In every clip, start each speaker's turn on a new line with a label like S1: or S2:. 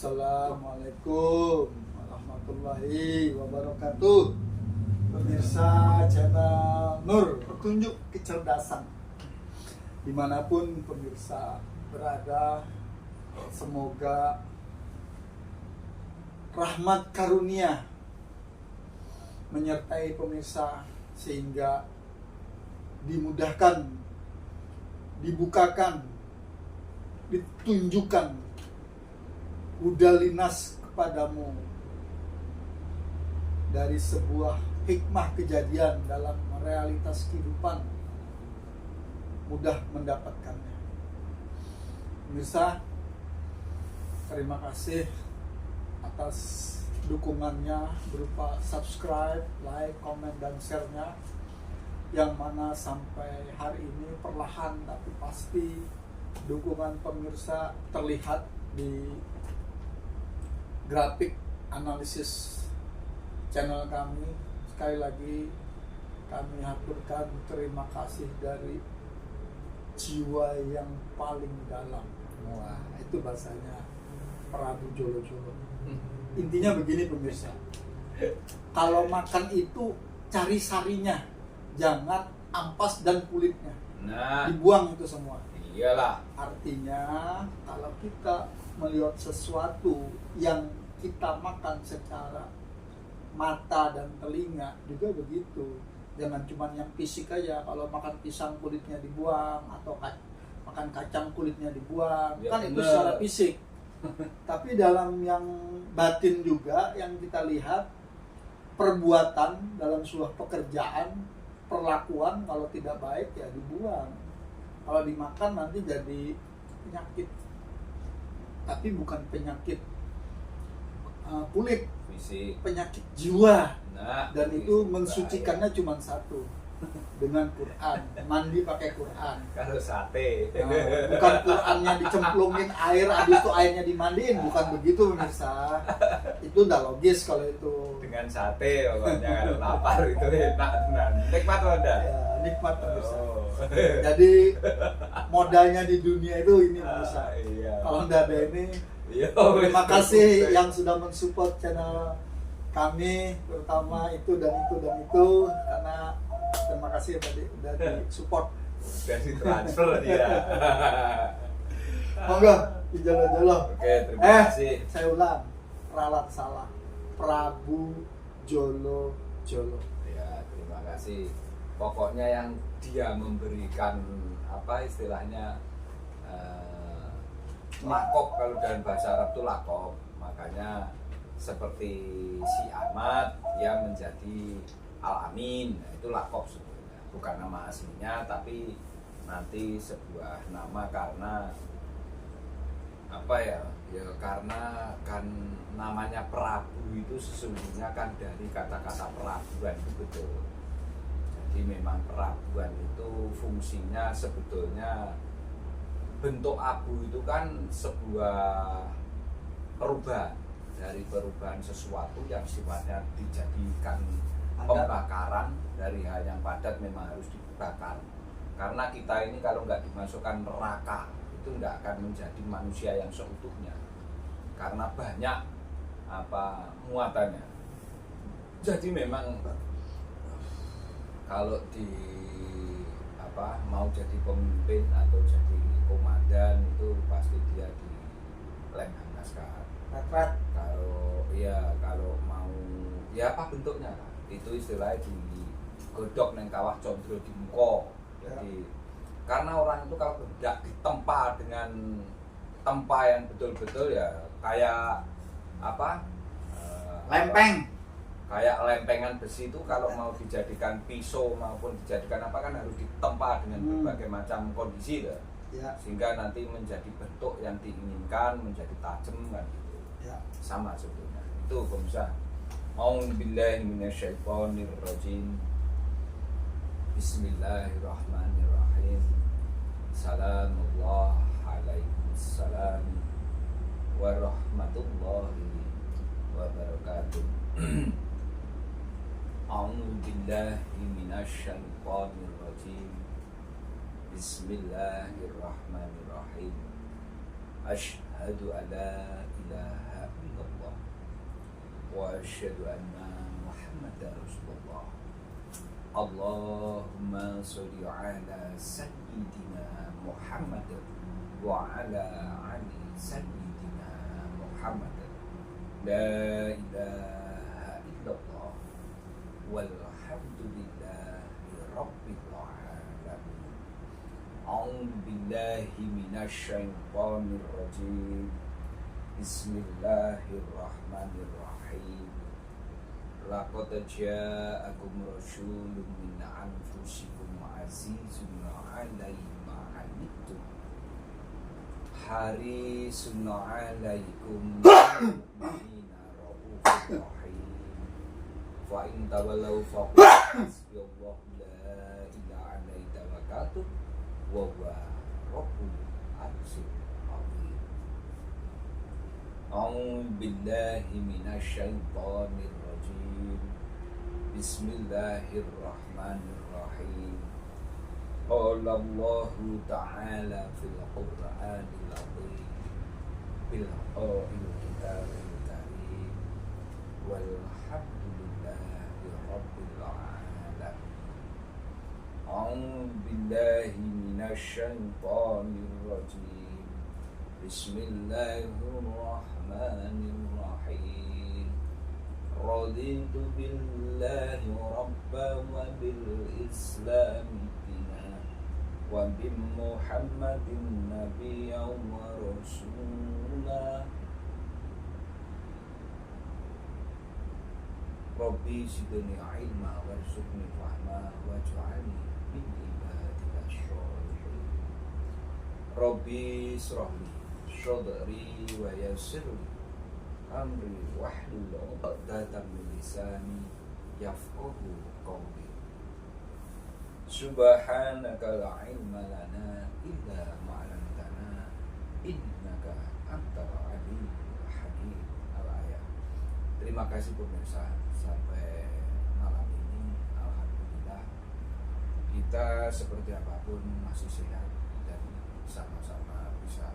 S1: Assalamualaikum warahmatullahi wabarakatuh. Pemirsa channel Nur, petunjuk kecerdasan. Dimanapun pemirsa berada, semoga rahmat karunia menyertai pemirsa sehingga dimudahkan, dibukakan, ditunjukkan udalinas kepadamu dari sebuah hikmah kejadian dalam realitas kehidupan, mudah mendapatkannya. Pemirsa, terima kasih atas dukungannya berupa subscribe, like, komen, dan share-nya, yang mana sampai hari ini perlahan tapi pasti dukungan pemirsa terlihat di grafik analisis channel kami. Sekali lagi kami haturkan terima kasih dari jiwa yang paling dalam. Wah, itu bahasanya Prabu Jolo-Jolo. Intinya begini pemirsa, kalau makan itu cari sarinya, jangan ampas dan kulitnya.
S2: Nah,
S1: dibuang itu semua.
S2: iyalah.
S1: Artinya kalau kita melihat sesuatu yang kita makan secara mata dan telinga juga begitu. Jangan cuma yang fisik aja. Kalau makan pisang kulitnya dibuang, atau makan kacang kulitnya dibuang,
S2: Ya,
S1: kan itu
S2: bener.
S1: secara fisik. Tapi dalam yang batin juga yang kita lihat, perbuatan dalam sebuah pekerjaan, perlakuan kalau tidak baik ya dibuang. Kalau dimakan nanti jadi penyakit, tapi bukan penyakit kulit,
S2: Fisik.
S1: penyakit jiwa.
S2: Nah,
S1: Dan itu mensucikannya cuma satu, dengan Quran. Mandi pakai Quran.
S2: kalau sate.
S1: Bukan Qurannya dicemplungin air, habis itu airnya dimandiin, bukan begitu pemirsa. Itu udah logis kalau itu.
S2: Dengan sate pokoknya kalau lapar itu enak tenan. Nikmat Anda.
S1: Ya, nikmat pemirsa.
S2: Oh.
S1: Jadi modalnya di dunia itu ini pemirsa.
S2: Iya.
S1: Kalau nggak ada ini,
S2: Iya.
S1: terima kasih yang sudah mensupport channel kami, terutama itu dan itu dan itu, karena terima kasih ya tadi udah di support.
S2: Udah si transfer dia.
S1: Monggo dijolo-jolo.
S2: Oke, terima kasih.
S1: Saya ulang, ralat salah, Prabu Jolo-Jolo.
S2: Ya, terima kasih. Pokoknya yang dia memberikan apa istilahnya lakop, kalau dalam bahasa Arab itu lakop. Makanya seperti si Ahmad dia menjadi Al-Amin, nah, itu lakop sebetulnya, bukan nama aslinya, tapi nanti sebuah nama karena apa ya karena kan namanya Prabu itu sesungguhnya kan dari kata-kata perabuan itu betul. Jadi memang perabuan itu fungsinya sebetulnya, bentuk abu itu kan sebuah perubahan dari perubahan sesuatu yang sifatnya dijadikan pembakaran. Dari hal yang padat memang harus dibakar, karena kita ini kalau nggak dimasukkan neraka itu nggak akan menjadi manusia yang seutuhnya, karena banyak apa muatannya. Jadi memang kalau di apa mau jadi pemimpin atau jadi komandan itu pasti dia di lem naskah. Kalau mau ya apa bentuknya itu istilahnya digodok neng kawah condro di muka. Jadi karena orang itu kalau tidak ditempa dengan tempa yang betul-betul ya kayak apa
S1: Lempeng.
S2: kayak lempengan besi itu kalau mau dijadikan pisau maupun dijadikan apa kan harus ditempa dengan berbagai macam kondisi ya.
S1: Ya,
S2: Sehingga nanti menjadi bentuk yang diinginkan, menjadi tajam kan gitu.
S1: ya.
S2: Sama sebetulnya. Itu pemirsa. A'udzubillahi minasyaitonirrajim. Bismillahirrahmanirrahim. Salamullah alaikum salam warahmatullahi wabarakatuh. A'udzubillahi minasyaitonirrajim. Bismillahirrahmanirrahim. Asyhadu alla ilaha illallah wa asyhadu anna Muhammadar Rasulullah. Allahumma sholli ala sayyidina Muhammad wa ala ali sayyidina Muhammad. La ilaha illallah walhamdulillahi rabbil alamin. A'udzu billahi minasy syaithanir rajim. Bismillahirrahmanirrahim. Laqad ja'akum rasulun min anfusikum azizun 'alaihi ma 'anittum harisun 'alaikum mu'minina raufur rahim. Fa in tawallaw faqul hasbiyallahu la ilaha illa tawakkaltu wa huwa rabbul arsyil azim. A'udzu billahi minasy syaithanir rajim. Bismillahirrahmanirrahim. Qala Allahu ta'ala fil Qur'anil azim bil qail kitabil karim walhamdulillahi rabbil alamin. A'udzu billahi minasy syaithanir rajim. Bismillahirrahmanirrahim. Raditu billahi rabban wa bil islami dinan wa bi Muhammadin nabiyyan wa rasulah. Rabbi zidni ilma warzuqni fahma waj'alni min ibadika sholihin. Rabbi israhli sadri wa yassirli amri wahlul 'uqdatam min lisani yafqahu qawli. Subhanaka la ilma lana illa ma 'allamtana innaka antal alimul hakim. Al-ayat. Terima kasih pemirsa, sampai malam ini alhamdulillah kita seperti apapun masih sehat dan sama-sama bisa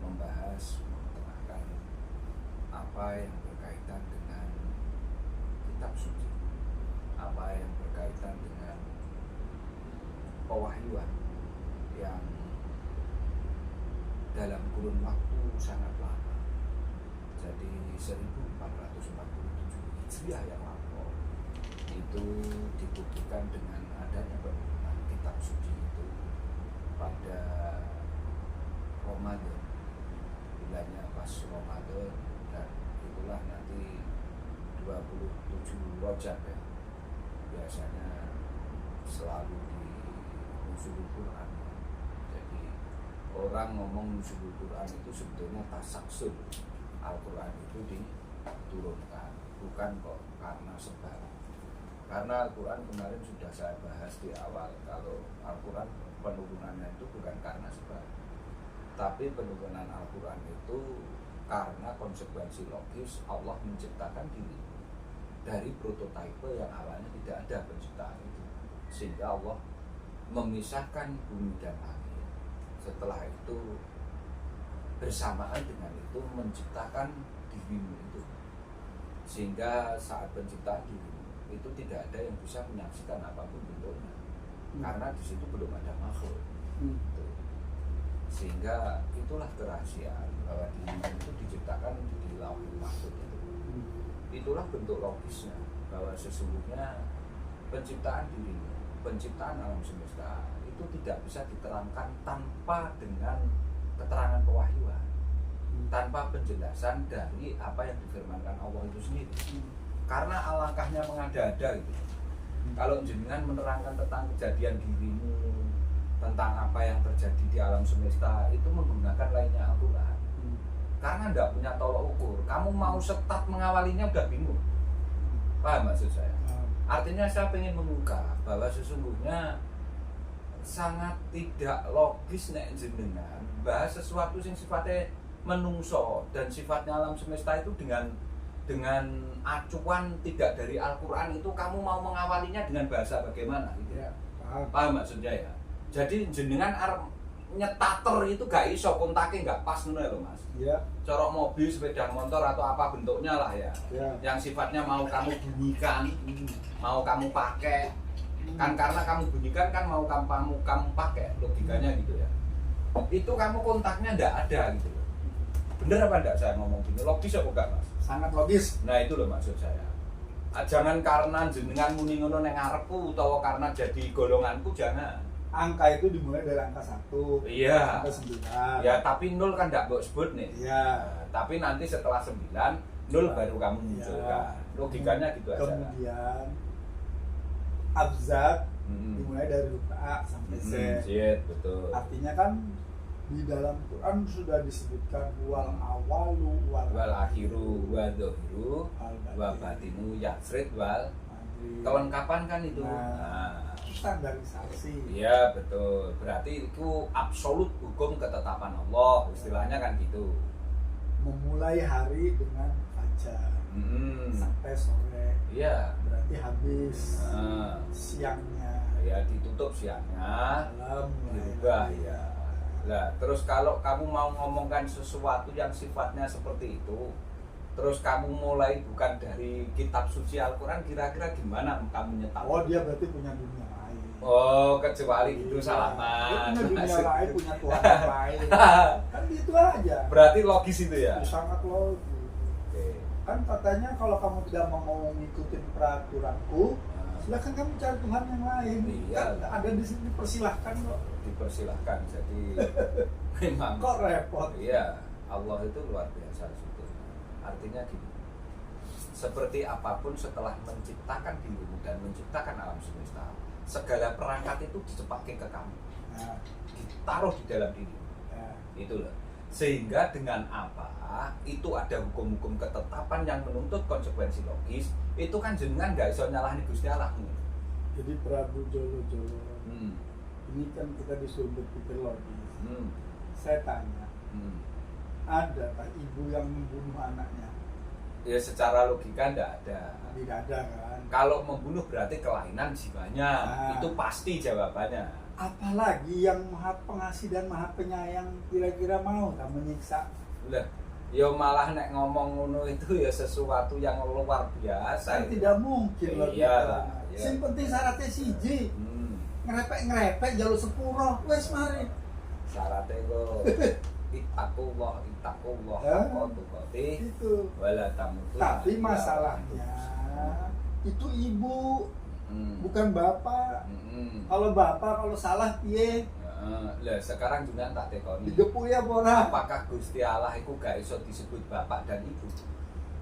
S2: membahas apa yang berkaitan dengan kitab suci, apa yang berkaitan dengan pewahyuan yang dalam kurun waktu sangat lama. Jadi 1447 Hijriah yang lalu itu dibuktikan dengan adanya penurunan kitab suci itu pada Ramadan, bulannya pas Ramadan, dan itulah nanti 27 Rajab ya, biasanya selalu di nuzulul Quran. Jadi orang ngomong nuzulul Quran itu sebetulnya tasaksul, Al-Quran itu diturunkan, bukan kok karena sebab. Karena Al-Quran kemarin sudah saya bahas di awal, kalau Al-Quran penurunannya itu bukan karena sebab, tapi penurunan Al-Quran itu karena konsekuensi logis Allah menciptakan diri dari prototipe yang awalnya tidak ada penciptaan itu, sehingga Allah memisahkan bumi dan langit. Setelah itu bersamaan dengan itu menciptakan dirimu itu, sehingga saat penciptaan dirimu itu tidak ada yang bisa menyaksikan apapun bentuknya, karena di situ belum ada makhluk. Sehingga itulah kerahasiaan bahwa dirimu itu diciptakan di lauhul mahfuz itu. Itulah bentuk logisnya bahwa sesungguhnya penciptaan dirimu, penciptaan alam semesta itu tidak bisa diterangkan tanpa dengan keterangan pewahyuan, tanpa penjelasan dari apa yang difirmankan Allah itu sendiri. Karena alangkahnya mengada-ada itu. Kalau jenengan menerangkan tentang kejadian dirimu, tentang apa yang terjadi di alam semesta itu menggunakan lainnya Al-Quran. Karena tidak punya tolok ukur, kamu mau setat mengawalinya udah bingung. Paham maksud saya? Artinya saya ingin mengungkap bahwa sesungguhnya sangat tidak logis nek jenengan bahas sesuatu yang sifatnya menungso dan sifatnya alam semesta itu dengan acuan tidak dari Al-Quran itu kamu mau mengawalinya dengan bahasa bagaimana gitu ya. Paham maksudnya ya? Jadi jenengan nyetater itu gak iso, kontaknya gak pas ngono lho Mas.
S1: Iya.
S2: Corok mobil, sepeda motor atau apa bentuknya lah ya.
S1: Ya.
S2: Yang sifatnya mau kamu bunyikan, mau kamu pakai. Kan karena kamu bunyikan kan mau kamu pakai, logikanya gitu ya. Itu kamu kontaknya ndak ada gitu loh. Bener apa enggak saya ngomong gini? Logis apa enggak Mas?
S1: Sangat logis.
S2: Nah itu loh maksud saya. Jangan karena jenengan muni ngono ning ngarepku utawa karena jadi golonganku, jangan.
S1: Angka itu dimulai dari angka 1
S2: Iya.
S1: sampai 9.
S2: Ya tapi 0 kan enggak mbok sebut nih.
S1: Iya.
S2: Nah, tapi nanti setelah 9, 0 baru kamu munculkan. Logikanya gitu aja.
S1: Kemudian abjad
S2: Hmm.
S1: dimulai dari huruf A sampai Z.
S2: Betul.
S1: Artinya kan di dalam Quran sudah disebutkan wal awalu wal
S2: Akhiru wa dhahiru wa batinu yasrid wal kelengkapan kan itu.
S1: Nah, standarisasi.
S2: Iya betul. Berarti itu absolut hukum ketetapan Allah. Istilahnya kan gitu.
S1: Memulai hari dengan fajar sampai sore.
S2: Iya.
S1: Berarti habis
S2: Nah.
S1: siangnya.
S2: Ya ditutup siangnya,
S1: Malam
S2: dirubah ya. Lah, terus kalau kamu mau ngomongkan sesuatu yang sifatnya seperti itu, terus kamu mulai bukan dari kitab suci Al-Quran, kira-kira gimana kamu nyetak?
S1: Oh, dia berarti punya dunia lain.
S2: Oh, kecuali itu
S1: Iya.
S2: salaman.
S1: Dia punya dunia lain, punya Tuhan yang lain. Kan gitu aja.
S2: Berarti logis itu ya?
S1: Sangat logis.
S2: Oke.
S1: Kan katanya kalau kamu tidak mau ngikutin peraturanku, silakan kamu cari Tuhan yang lain.
S2: Iya.
S1: Kan ada di sini, persilahkan kok.
S2: Dipersilahkan. Jadi memang
S1: Kok repot?
S2: iya, Allah itu luar biasa sebetulnya. Artinya gini, seperti apapun setelah menciptakan dirimu dan menciptakan alam semesta, segala perangkat itu dicepakin ke kamu,
S1: Nah,
S2: ditaruh di dalam diri.
S1: ya.
S2: Itu loh. Sehingga dengan apa? Itu ada hukum-hukum ketetapan yang menuntut konsekuensi logis. Itu kan jenengan nggak bisa nyalahin Gusti Allah.
S1: Jadi Prabu Jolo-Jolo,
S2: Hmm.
S1: ini kan kita disuruh berpikir logis.
S2: Hmm.
S1: Saya tanya,
S2: Hmm.
S1: adakah ibu yang membunuh anaknya?
S2: Ya secara logika nggak ada.
S1: Tidak ada kan?
S2: Kalau membunuh berarti kelainan jiwanya.
S1: Nah.
S2: Itu pasti jawabannya.
S1: Apalagi yang maha pengasih dan maha penyayang kira-kira mau tak menyiksa?
S2: Lah, ya malah nek ngomong ngono itu ya sesuatu yang luar biasa.
S1: Kan tidak mungkin loh
S2: Iya,
S1: kita.
S2: iya.
S1: Sing penting syaratnya siji. Ngerepek wes sepuro wes mari.
S2: Syaratnya kok itakullah
S1: Hah?
S2: apa tukoti
S1: Itu.
S2: wala tamutu.
S1: Tapi masalahnya itu ibu, bukan bapak. Kalau bapak kalau salah piye?
S2: Lah sekarang juga tak tekoni.
S1: Digepu ya bola.
S2: Apakah Gusti Allah itu gak iso disebut bapak dan ibu?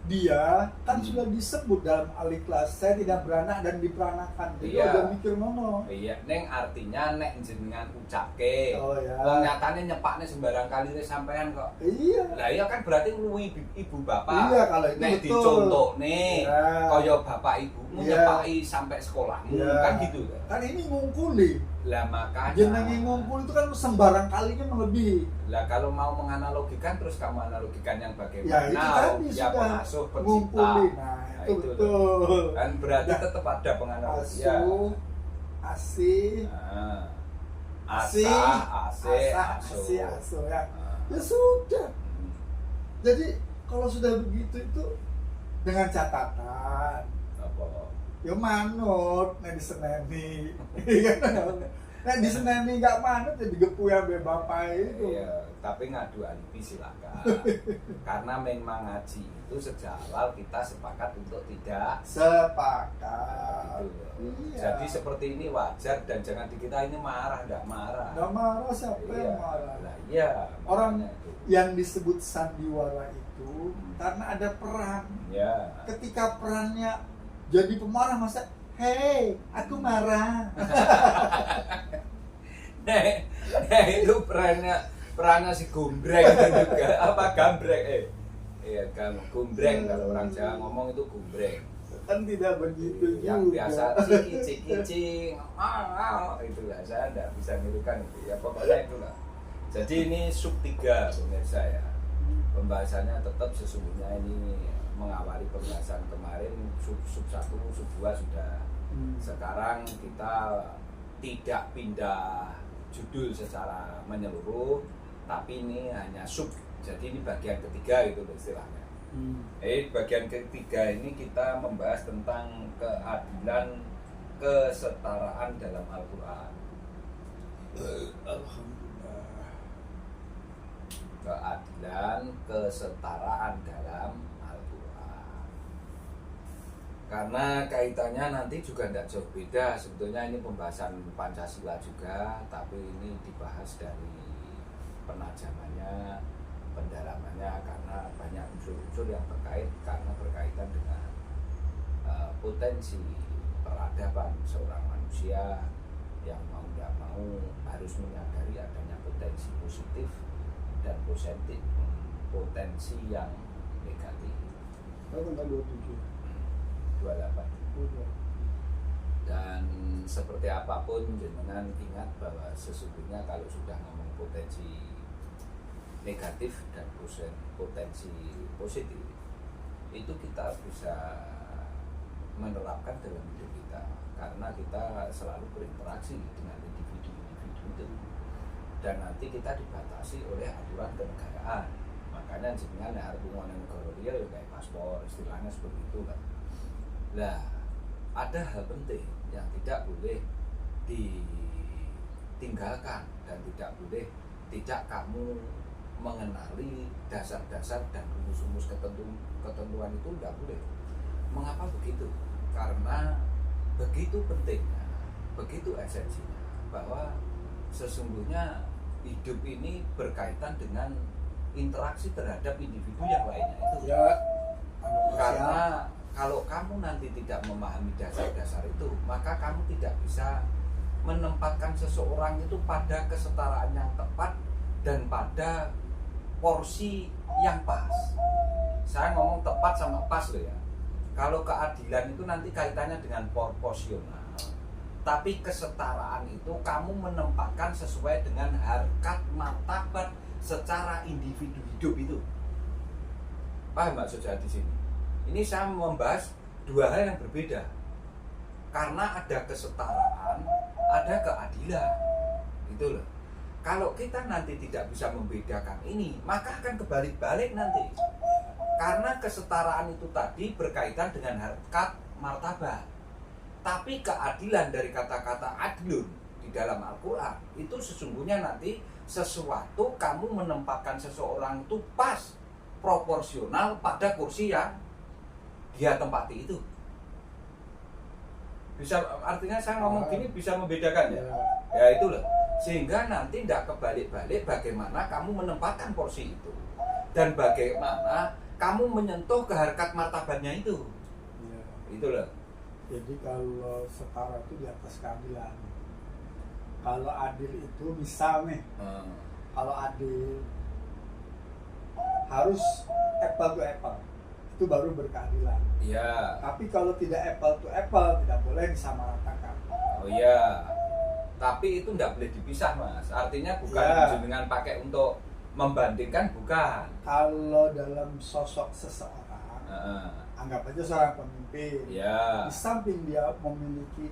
S1: Dia kan sudah disebut dalam Al-Ikhlas, saya tidak beranak dan diperanakan. Jadi
S2: Iya.
S1: udah mikir ngono.
S2: Iya, neng artinya nek jenengan ucapke.
S1: Oh ya.
S2: Wong nyatane nyepakne sembarang kali sampean kok.
S1: Iya.
S2: Lah iya kan berarti ngluwi ibu bapak.
S1: Iya kalau itu
S2: Nek
S1: betul.
S2: dicontohne
S1: Iya.
S2: kaya bapak ibumu
S1: Iya.
S2: nyepaki sampai sekolahmu
S1: Iya.
S2: kan gitu kan.
S1: Kan ini ngungkuli.
S2: Lah makanya.
S1: Jenenge ngumpul itu kan sembarang kalinya melebihi.
S2: Lah kalau mau menganalogikan terus kamu analogikan yang bagaimana?
S1: Ya itu tadi
S2: ya
S1: sudah
S2: pengasuh pencipta.
S1: ngumpuli. Nah,
S2: Nah,
S1: itu
S2: itu
S1: betul.
S2: Kan berarti
S1: Ya.
S2: tetap ada penganalogian.
S1: Asuh, asih,
S2: Nah,
S1: asih,
S2: asuh.
S1: asuh ya.
S2: Nah.
S1: Ya sudah. Jadi kalau sudah begitu itu dengan catatan,
S2: Apa?
S1: ya manut, nek diseneni. Nek diseneni nggak manut ya digepu ya be bapak itu.
S2: Iya, tapi ngadu alibi silakan. Karena memang ngaji itu sejak awal kita sepakat untuk tidak
S1: Sepakat.
S2: gitu.
S1: Iya.
S2: Jadi seperti ini wajar dan jangan dikira ini marah, enggak marah.
S1: Nggak marah siapa
S2: Iya.
S1: yang marah?
S2: Lah iya.
S1: Orang
S2: makanya itu.
S1: yang disebut sandiwara itu karena ada peran.
S2: Ya.
S1: Ketika perannya jadi pemarah masa, hei, aku marah.
S2: Itu perannya si gombreng itu juga. Apa gambreng? Iya, gombreng kalau orang Jawa ngomong itu gombreng.
S1: Kan tidak begitu
S2: Yang
S1: juga.
S2: biasa cicing itu lah, saya tidak bisa nirukan itu ya, pokoknya itulah. Jadi ini sub 3 pemirsa ya, pembahasannya tetap sesungguhnya ini mengawali pembahasan kemarin sub 1, sub 2 sudah. Sekarang kita tidak pindah judul secara menyeluruh, tapi ini hanya sub. Jadi ini bagian ketiga itu istilahnya. Bagian ketiga ini kita membahas tentang keadilan, kesetaraan dalam Al-Quran.
S1: Alhamdulillah.
S2: Keadilan, kesetaraan dalam Al-Quran. Karena kaitannya nanti juga tidak jauh beda. Sebetulnya ini pembahasan Pancasila juga, tapi ini dibahas dari penajamannya, pendalamannya, karena banyak unsur-unsur yang terkait, karena berkaitan dengan potensi peradaban seorang manusia yang mau tidak mau harus menyadari adanya potensi positif dan potensi yang negatif.
S1: Tanggal 27.
S2: 28. Dan seperti apapun jenengan ingat bahwa sesungguhnya kalau sudah ngomong potensi negatif dan potensi positif itu kita bisa menerapkan dalam hidup kita, karena kita selalu berinteraksi dengan individu-individu itu, dan nanti kita dibatasi oleh aturan kenegaraan. Makanya jenengan harus mengenai negara dia ya kayak paspor, istilahnya seperti itu kan. Lah, ada hal penting yang tidak boleh ditinggalkan dan tidak kamu mengenali dasar-dasar dan rumus-rumus ketentuan itu tidak boleh. Mengapa begitu? Karena begitu pentingnya, begitu esensinya, bahwa sesungguhnya hidup ini berkaitan dengan interaksi terhadap individu yang lainnya itu.
S1: Ya.
S2: Karena kalau kamu nanti tidak memahami dasar-dasar itu, maka kamu tidak bisa menempatkan seseorang itu pada kesetaraan yang tepat dan pada porsi yang pas. Saya ngomong tepat sama pas loh ya. Kalau keadilan itu nanti kaitannya dengan proporsional. Tapi kesetaraan itu kamu menempatkan sesuai dengan harkat martabat secara individu hidup itu. Paham maksud saya di sini? Ini saya membahas dua hal yang berbeda. Karena ada kesetaraan, ada keadilan. Gitu loh. Kalau kita nanti tidak bisa membedakan ini, maka akan kebalik-balik nanti. Karena kesetaraan itu tadi berkaitan dengan harkat martabat. Tapi keadilan dari kata-kata adlun di dalam Al-Quran itu sesungguhnya nanti sesuatu kamu menempatkan seseorang itu pas, proporsional pada kursi yang dia tempati itu. Bisa, artinya saya ngomong gini bisa membedakan ya? Ya itu loh. Sehingga nanti tidak kebalik-balik bagaimana kamu menempatkan porsi itu, dan bagaimana kamu menyentuh ke harkat martabatnya itu.
S1: Ya.
S2: Itu loh.
S1: Jadi kalau setara itu di atas keadilan. Kalau adil itu misalnya, kalau adil harus apple to apple, itu baru berkeadilan.
S2: Iya.
S1: Tapi kalau tidak apple to apple, tidak boleh disamaratakan.
S2: Oh iya. Tapi itu tidak boleh dipisah mas. Artinya bukan
S1: Ya.
S2: dengan pakai untuk membandingkan, bukan.
S1: Kalau dalam sosok seseorang, anggap aja seorang pemimpin,
S2: Ya.
S1: di samping dia memiliki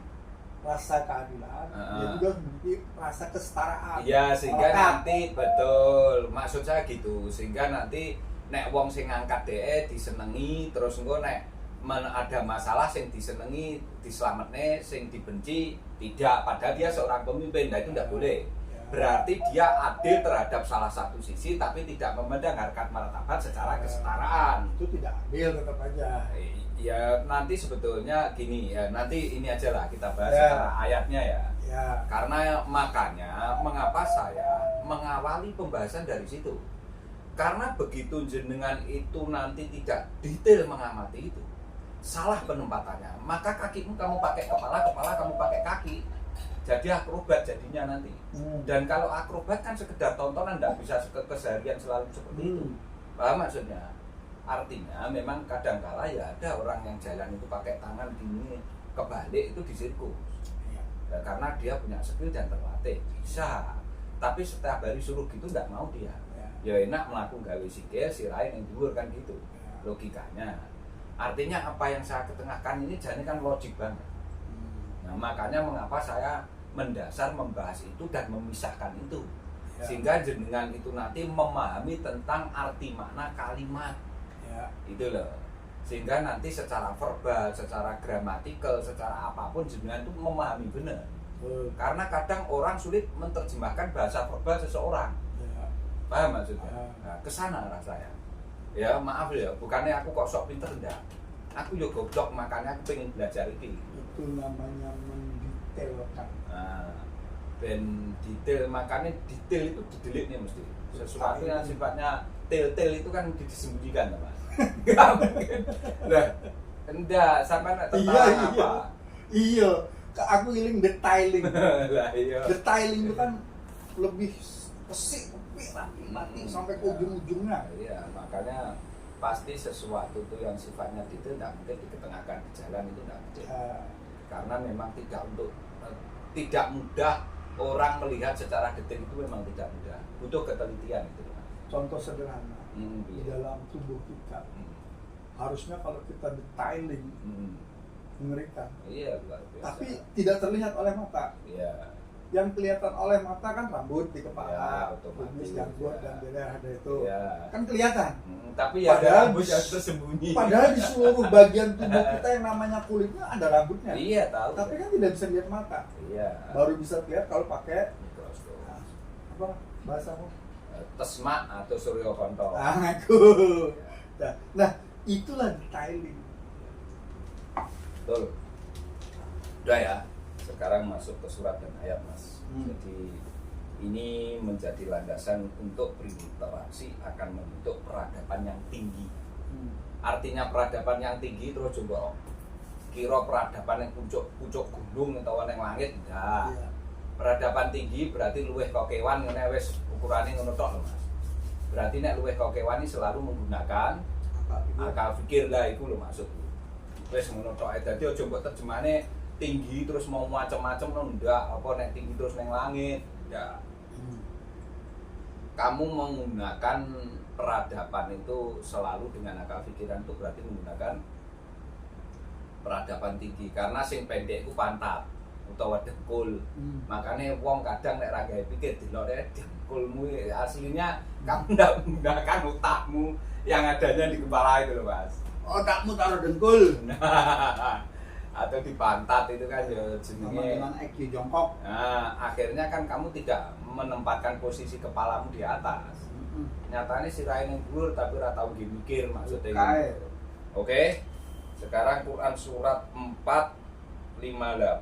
S1: rasa keadilan, dia juga memiliki rasa kesetaraan.
S2: Iya, sehingga
S1: Melekat.
S2: nanti betul. Maksud saya gitu. Sehingga nanti nek wong sing ngangkat DE disenengi, terus engko nek ada masalah sing disenengi, dislametne, sing dibenci tidak, padahal dia seorang pemimpin. Nah itu tidak boleh. Berarti dia adil terhadap salah satu sisi tapi tidak memandang harkat martabat secara kesetaraan.
S1: Itu tidak adil tetap aja.
S2: Ya nanti sebetulnya gini ya, nanti ini aja lah kita bahas
S1: Ya.
S2: secara ayatnya ya.
S1: Ya.
S2: Karena makanya mengapa saya mengawali pembahasan dari situ. Karena begitu jenengan itu nanti tidak detail mengamati itu, salah penempatannya, maka kakimu kamu pakai kepala, kepala kamu pakai kaki. Jadi akrobat jadinya nanti. Dan kalau akrobat kan sekedar tontonan, tidak bisa keseharian selalu seperti itu. Paham maksudnya? Artinya memang kadangkala ya ada orang yang jalan itu pakai tangan gini kebalik itu di sirkus. Ya, karena dia punya skill dan terlatih bisa. Tapi setiap hari suruh gitu nggak mau dia. Ya enak melakukan gawe sikil sirain yang dhuwur kan gitu. Logikanya. Artinya apa yang saya ketengahkan ini jadi kan logik banget. Nah makanya mengapa saya mendasar membahas itu dan memisahkan itu.
S1: Ya.
S2: Sehingga jenengan itu nanti memahami tentang arti makna kalimat.
S1: Ya.
S2: Itu loh. Sehingga nanti secara verbal, secara gramatikal, secara apapun jenengan itu memahami benar. Karena kadang orang sulit menerjemahkan bahasa verbal seseorang.
S1: Ya.
S2: Paham maksudnya?
S1: Ya.
S2: Nah, kesana rasanya. Ya maaf ya, bukannya aku kok sok pinter enggak. Aku yo goblok, makanya aku pengen belajar ini.
S1: Itu namanya mendetailkan.
S2: Nah, ben detail, makanya detail itu didelik nih mesti. Sesuatu yang sifatnya tel-tel itu kan disembunyikan, Mas. Enggak mungkin. Lah, enggak, sampai nak tentang apa?
S1: Iya. Aku iling detailing.
S2: Lah iya.
S1: Detailing itu kan lebih pesik, mati sampai ke ujung-ujungnya.
S2: Iya, makanya pasti sesuatu itu yang sifatnya detail tidak mungkin diketengahkan di jalan, itu tidak mungkin. Karena memang tidak mudah orang melihat secara detail, itu memang tidak mudah, butuh ketelitian itu.
S1: Contoh sederhana di dalam tubuh kita, harusnya kalau kita detailing mengerikan.
S2: Iya, luar biasa.
S1: Tapi tidak terlihat oleh mata.
S2: Iya.
S1: Yang kelihatan oleh mata kan rambut di kepala,
S2: Ya,
S1: kumis, janggut, dan daerah itu.
S2: Ya.
S1: Kan kelihatan.
S2: Tapi ya
S1: Padahal
S2: ada rambut yang tersembunyi.
S1: Padahal di seluruh bagian tubuh kita yang namanya kulitnya ada rambutnya.
S2: Iya, tahu.
S1: Tapi kan tidak bisa lihat mata.
S2: Iya.
S1: Baru bisa lihat kalau pakai
S2: Mikroskop.
S1: apa bahasa apa?
S2: Tesma atau suryokonto.
S1: Aku. Nah, itulah detailing.
S2: Betul. Udah ya. Sekarang masuk ke surat dan ayat, Mas. Jadi ini menjadi landasan untuk berinteraksi akan membentuk peradaban yang tinggi. Artinya peradaban yang tinggi terus coba kira peradaban yang pucuk gunung atau yang langit enggak.
S1: Iya.
S2: Peradaban tinggi berarti luweh kok kewan ngene wis ukurane ngono tok lho, Mas. Berarti nek luweh kok kewan ini selalu menggunakan akal pikir lah, iku lho maksudku. Wis ngono tok ae. Dadi aja mbok terjemahane tinggi terus mau macam-macam lho, ndak. Apa nek tinggi terus neng langit? Ndak. Kamu menggunakan peradaban itu selalu dengan akal pikiran, itu berarti menggunakan peradaban tinggi. Karena sing pendek itu pantat utawa dengkul. Makanya wong kadang nek ra gawe pikir dilokne dengkulmu aslinya kamu ndak menggunakan otakmu yang adanya di kepala itu loh, Mas.
S1: Otakmu taruh dengkul.
S2: Atau di pantat itu kan ya jenenge
S1: dengan EQ jongkok.
S2: Nah, akhirnya kan kamu tidak menempatkan posisi kepalamu di atas. Nyatanya sirahe ning dhuwur tapi ora tau mikir maksudnya gitu. Oke. Sekarang Quran surat 4 58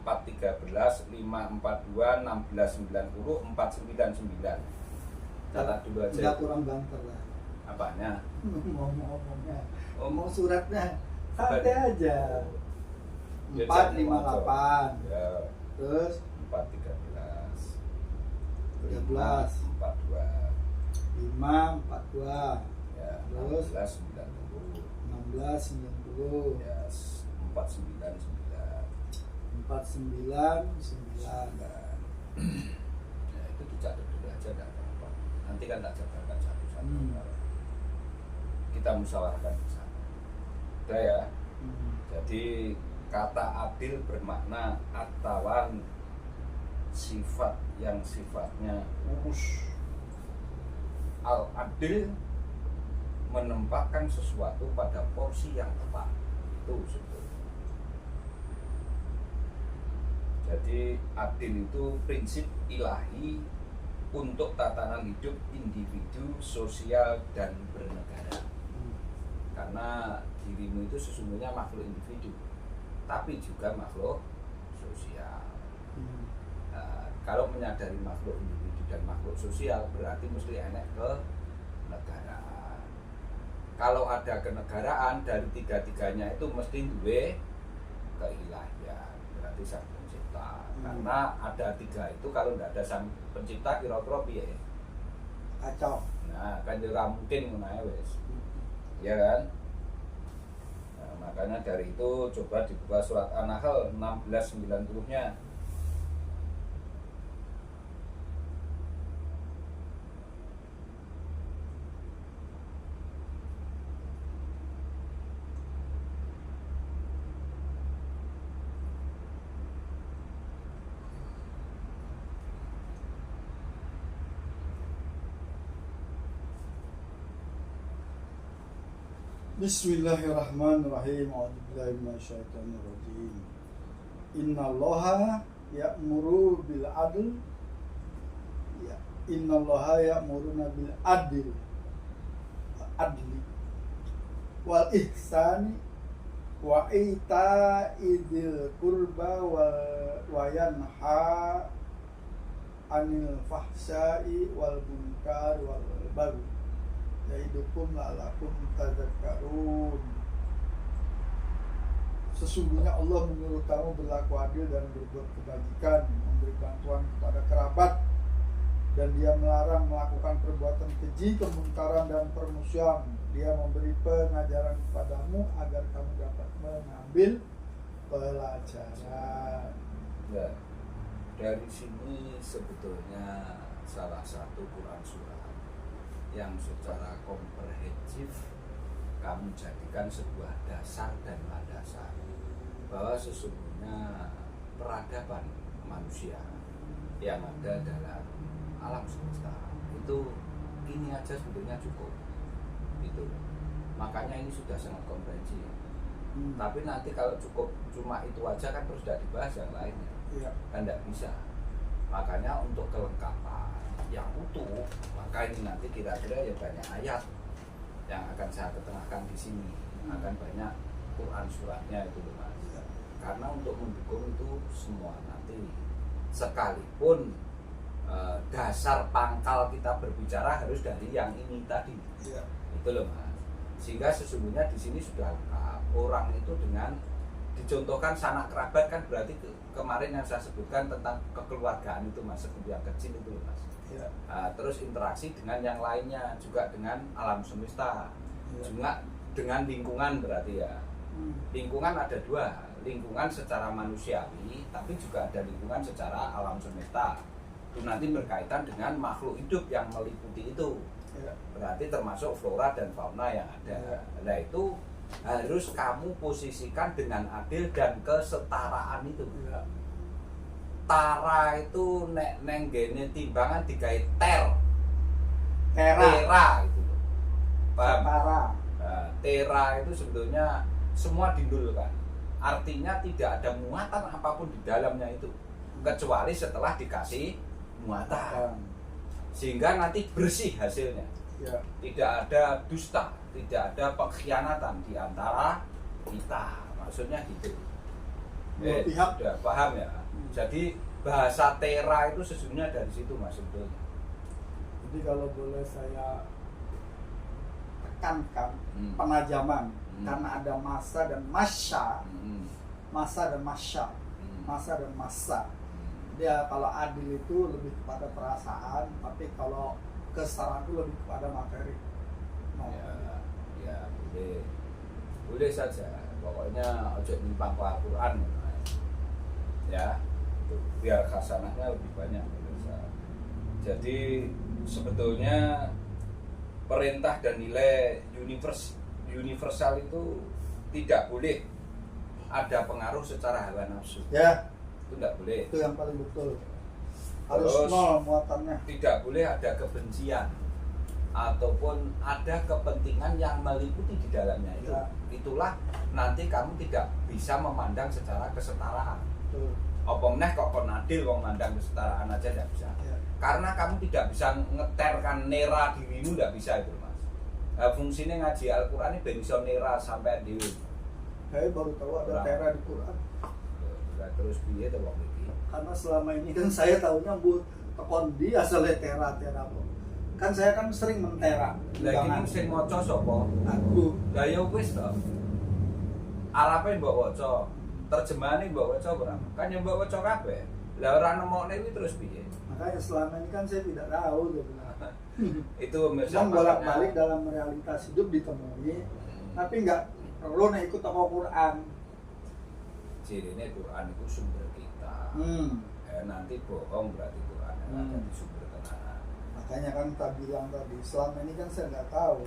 S2: 413 542 1690 499. Catat dulu aja.
S1: Enggak kurang banter lah.
S2: Apanya?
S1: Ngomong-ngomongnya.
S2: Ngomong
S1: Suratnya santai aja. 458.
S2: Ya.
S1: Terus
S2: 413
S1: 13
S2: 542
S1: 542
S2: ya,
S1: terus
S2: 1690
S1: 1690
S2: ya, 499
S1: 499.
S2: ya, itu dicatat dulu aja, enggak apa-apa. Nanti kan tak catatkan satu-satu. Kita musyawarahkan bersama. Udah ya. Jadi kata adil bermakna atawan sifat yang sifatnya lurus. Al-adil menempatkan sesuatu pada porsi yang tepat. Itu sebetulnya. Jadi adil itu prinsip ilahi untuk tatanan hidup individu, sosial, dan bernegara. Karena dirimu itu sesungguhnya makhluk individu, tapi juga makhluk sosial. Kalau menyadari makhluk individu dan makhluk sosial, berarti mesti enek ke negaraan. Kalau ada kenegaraan, dari tiga-tiganya itu mesti duwe keilahian, berarti sang pencipta. Karena ada tiga itu, kalau tidak ada sang pencipta kira-kira piye?
S1: Kacau.
S2: Nah, kan juga mungkin ngono wis. Ya kan? Nah, makanya dari itu coba dibuka surat An-Nahl 1690-nya.
S1: Bismillahirrahmanirrahim. A'udzubillahi minasyaitonirrajim. Innallaha ya'muru bil adl. Ya, innallaha ya'muruna bil adli wal ihsani wa ita'idil qurba wa yanha anil fahsya'i wal munkar wal baghi yaidukum la'alakum tadzakkarun. Sesungguhnya Allah menyuruh kamu berlaku adil dan berbuat kebajikan, memberi bantuan kepada kerabat, dan Dia melarang melakukan perbuatan keji, kemungkaran dan permusuhan. Dia memberi pengajaran kepadamu agar kamu dapat mengambil pelajaran.
S2: Ya, dari sini sebetulnya salah satu Quran surah yang secara komprehensif kamu jadikan sebuah dasar dan landasan bahwa sesungguhnya peradaban manusia yang ada dalam alam semesta itu ini aja sebetulnya cukup itu, makanya ini sudah sangat komprehensif. Tapi nanti kalau cukup cuma itu aja kan terus tidak dibahas yang lainnya, kan tidak bisa. Makanya untuk kelengkapan yang utuh, maka ini nanti kira-kira ya banyak ayat yang akan saya ketengahkan di sini, akan banyak Quran suratnya itu Mas. Karena untuk mendukung itu semua nanti, sekalipun dasar pangkal kita berbicara harus dari yang ini tadi, itu loh Mas. Sehingga sesungguhnya di sini sudah lengkap. Orang itu dengan dicontohkan sanak kerabat kan berarti kemarin yang saya sebutkan tentang kekeluargaan itu Mas, yang kecil itu loh Mas. Terus interaksi dengan yang lainnya, juga dengan alam semesta, juga dengan lingkungan berarti ya. Lingkungan ada dua, lingkungan secara manusiawi, tapi juga ada lingkungan secara alam semesta. Itu nanti berkaitan dengan makhluk hidup yang meliputi itu. Berarti termasuk flora dan fauna yang ada. Nah itu harus kamu posisikan dengan adil dan kesetaraan itu. Tara itu neng gene timbangan digawe tera itu. Paham? Nah, tera itu sebetulnya semua dindulkan. Artinya tidak ada muatan apapun di dalamnya itu, kecuali setelah dikasih muatan. Sehingga nanti bersih hasilnya. Tidak ada dusta, tidak ada pengkhianatan di antara kita. Maksudnya gitu.
S1: Pihak
S2: sudah paham ya? Jadi bahasa tera itu sesungguhnya dari situ Mas sebetulnya.
S1: Jadi kalau boleh saya tekankan penajaman, karena ada masa dan masya, masa dan masya, masa dan masa. Dia kalau adil itu lebih kepada perasaan, tapi kalau kesetaraan itu lebih kepada materi.
S2: Ya boleh saja. Pokoknya ojo nyimpang ke Al-Quran ya, biar khasanahnya lebih banyak. Jadi sebetulnya perintah dan nilai universal itu tidak boleh ada pengaruh secara hawa nafsu. Itu tidak boleh.
S1: Itu yang paling betul. Harus
S2: Terus,
S1: nol muatannya.
S2: Tidak boleh ada kebencian ataupun ada kepentingan yang meliputi di dalamnya itu. Itulah nanti kamu tidak bisa memandang secara kesetaraan. Apa meneh kok kon adil wong mandang kesetaraan aja tidak bisa. Karena kamu tidak bisa ngeterkan nera dirimu, tidak bisa itu Mas. Fungsinya ngaji Al-Quran ini ben iso nera sampai dhewe.
S1: Saya baru tahu ada tera di Quran.
S2: Terus piye to wong iki?
S1: Karena selama ini kan saya tahunya bu tekon di asalnya tera apa. Kan saya kan sering mentera.
S2: Lah iki sing maca sapa?
S1: Aku.
S2: Lah ya wis to. Arape mbok waca, terjemahane mbok waca ora? Kan yo mbok waca kabeh. Lah ora nemokne kuwi terus piye?
S1: Makanya selama ini kan saya tidak tahu gitu.
S2: Itu
S1: yang bolak-balik dalam realitas hidup ditemui, tapi nggak perlu nih ikut toko Quran.
S2: Cirine Quran itu sumber kita. Nanti bohong berarti Quran ada di sumber kebenaran.
S1: Makanya kan tak bilang tadi, selama ini kan saya nggak tahu.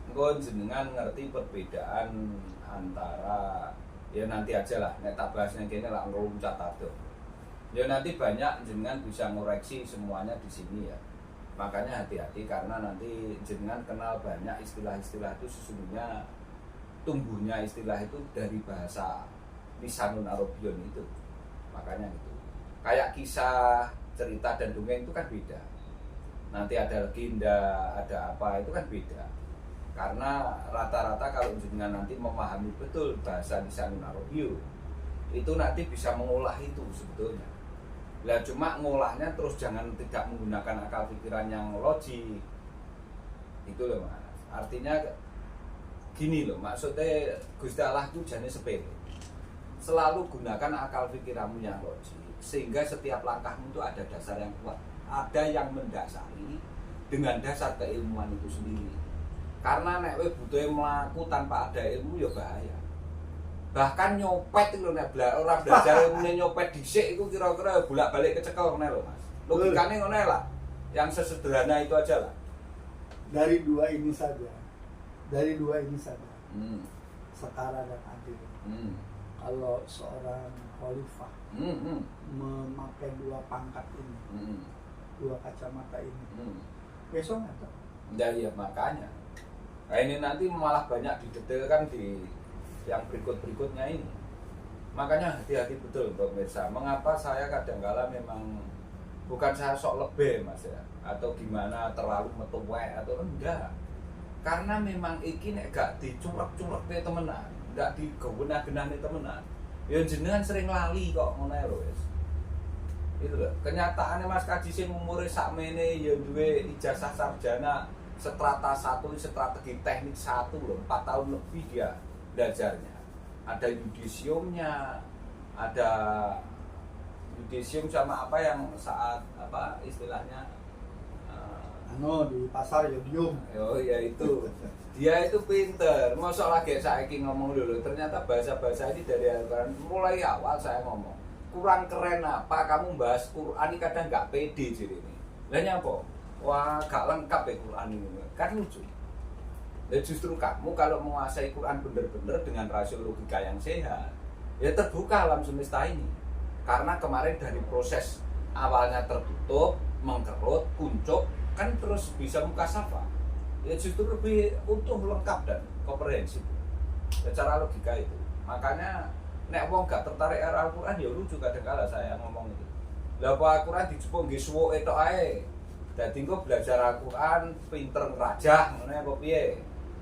S2: Engko jenengan ngerti perbedaan antara, ya nanti aja lah, nek tak bahas yang kene lah engko luncat ado. Ya nanti banyak jenengan bisa ngoreksi semuanya di sini ya. Makanya hati-hati karena nanti jenengan kenal banyak istilah-istilah itu sesungguhnya tumbuhnya istilah itu dari bahasa lisanun Arabion itu. Makanya gitu. Kayak kisah, cerita dan dongeng itu kan beda. Nanti ada legenda, ada apa itu kan beda. Karena rata-rata kalau jenengan nanti memahami betul bahasa lisanun Arabion, itu nanti bisa mengolah itu sebetulnya. Lah cuma ngolahnya terus jangan tidak menggunakan akal pikiran yang logik. Itu loh Mas. Artinya gini loh, maksudnya Gusti Allah itu jane sepele. Selalu gunakan akal pikiranmu yang logik sehingga setiap langkahmu itu ada dasar yang kuat. Ada yang mendasari dengan dasar keilmuan itu sendiri. Karena nek kowe butuhe mlaku tanpa ada ilmu ya bahaya. Bahkan nyopet itu nek ora belajar ilmune nyopet dhisik iku kira-kira bolak-balik kecekel ngene lho Mas. Logikane ngene lah. Yang sesederhana itu aja lah.
S1: Dari dua ini saja. Sekara dan adil. Kalau seorang khalifah memakai dua pangkat ini, dua kacamata ini, besok nggak tahu.
S2: Ya makanya. Nah ini nanti malah banyak didetailkan di yang berikut-berikutnya ini. Makanya hati-hati betul pemirsa. Mengapa saya kadang-kala memang bukan saya sok lebih Mas ya, atau gimana terlalu metuwek atau enggak. Karena memang iki nek gak dicurek-curek temenan, gak digenah-genahne temenan. Ya jenengan sering lali kok ngono lho wis. Itu lho. Kenyataannya Mas Kaji sing umure sakmene ya duwe ijazah sarjana strata 1 strategi teknik 1 lho, 4 tahun lebih dia belajarnya. Ada yudisiumnya, ada yudisium sama apa yang saat apa istilahnya
S1: di pasar yodium.
S2: Oh ya itu. Dia itu pinter. Mosok lagi saiki ngomong dulu. Ternyata bahasa-bahasa ini dari Al-Quran. Mulai awal saya ngomong. Kurang keren apa kamu bahas Quran ini kadang nggak pede jadi ini. Lah nyapa? Wah, gak lengkap ya Quran ini. Kan lucu. Dan justru kamu kalau menguasai Quran benar-benar dengan rasio logika yang sehat, ya terbuka alam semesta ini. Karena kemarin dari proses awalnya tertutup, mengkerut, kuncup, kan terus bisa mukasafa. Ya justru lebih utuh, lengkap dan komprehensif secara logika itu. Makanya nek wong gak tertarik arah Al-Quran ya lucu kadang-kala saya ngomong itu. Lah apa Al-Quran dijupuk nggih suwuke tok ae. Dadi engko belajar Al-Quran pinter ngrajah ngene apa piye.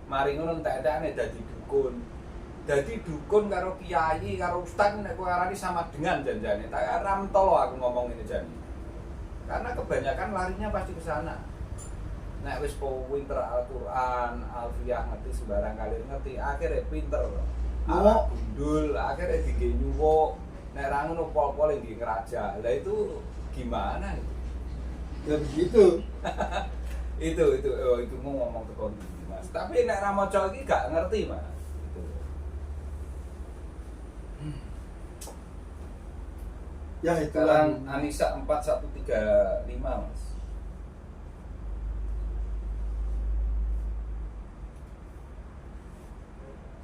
S2: Mari ngono entek-entekane dadi dukun. Dadi dukun karo kiai karo ustaz nek kowe arani sama dengan janjane. Tak ramtolo aku ngomong ini jan. Karena kebanyakan larinya pasti ke sana. Nek wis pinter Al-Quran, alfiyah ngerti sembarang kali ngerti, akhirnya pinter. Ala gundul, akhirnya dingge nyuwuk. Nek ra ngono pol-pol nggih ngrajah. Lah itu gimana itu?
S1: Ya begitu.
S2: itu mau ngomong tekon Mas. Tapi nek ra maca iki gak ngerti Mas. Gitu.
S1: Ya itu
S2: Sekarang Anisa 4135 Mas.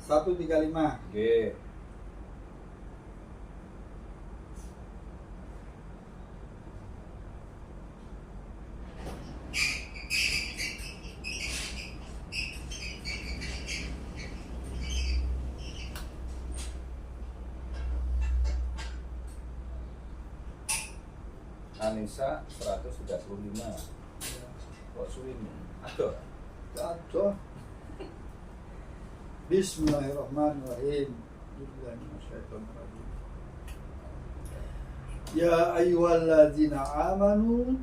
S1: Satu 35.
S2: Nggih. Anissa 135. Kok suwi ini? Aduh.
S1: Aduh. Bismillahirrahmanirrahim. Ya ayyuhalladzina amanu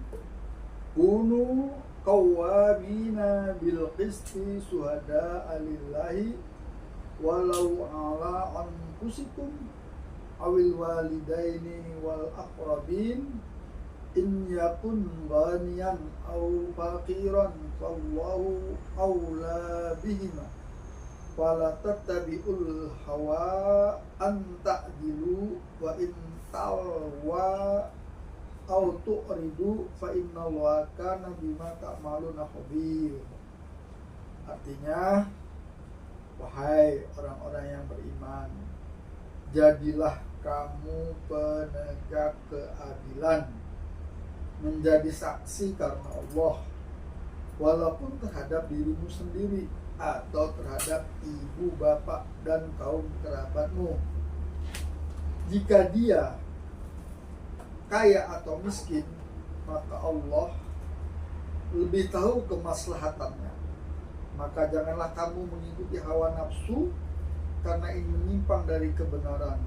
S1: kunu qawwamina bil qisti syuhada'a lillahi walau ala anfusikum awil walidaini wal aqrabin in yakun ghaniyan aw faqiran fallahu awla bihima wala tattabi'ul hawa an ta'dilu wa in talwa aw tu'ridu fa innallaha kana bima ta'maluna khabir. Artinya, wahai orang-orang yang beriman, jadilah kamu penegak keadilan, menjadi saksi karena Allah walaupun terhadap dirimu sendiri atau terhadap ibu, bapak, dan kaum kerabatmu. Jika dia kaya atau miskin, maka Allah lebih tahu kemaslahatannya. Maka janganlah kamu mengikuti hawa nafsu karena ingin menyimpang dari kebenaran.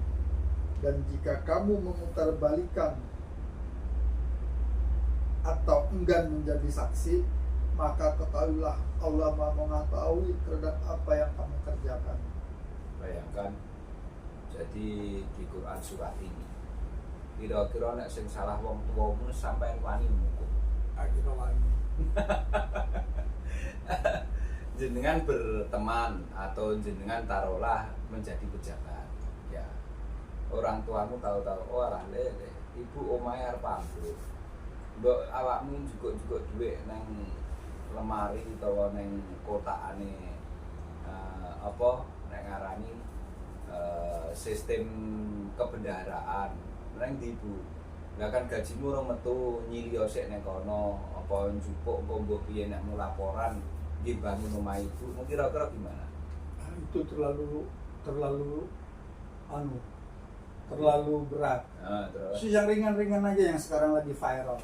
S1: Dan jika kamu memutarbalikan atau enggan menjadi saksi, maka ketahuilah Allah Maha mengetahui terhadap apa yang kamu kerjakan.
S2: Bayangkan, jadi di Quran surat ini kira-kira nek sing salah wong tuwamu sampean wani mukum.
S1: Akhirnya lagi.
S2: Jenengan berteman atau jenengan taruhlah menjadi pejabat, ya orang tuamu tahu-tahu oh arah lele ibu omahe arep ambruk, mbok awakmu juga duit nang lemari utawa nang kotakane apa nek ngarani sistem kebendaharaan nang ndi Bu. Lah kan gajimu ora metu nyilio sik ning kono apa njupuk engko mbok piye nek mau laporan nggih bangun omah ibu. Kira-kira gimana?
S1: Itu terlalu berat.
S2: Terus
S1: Yang ringan-ringan aja yang sekarang lagi viral.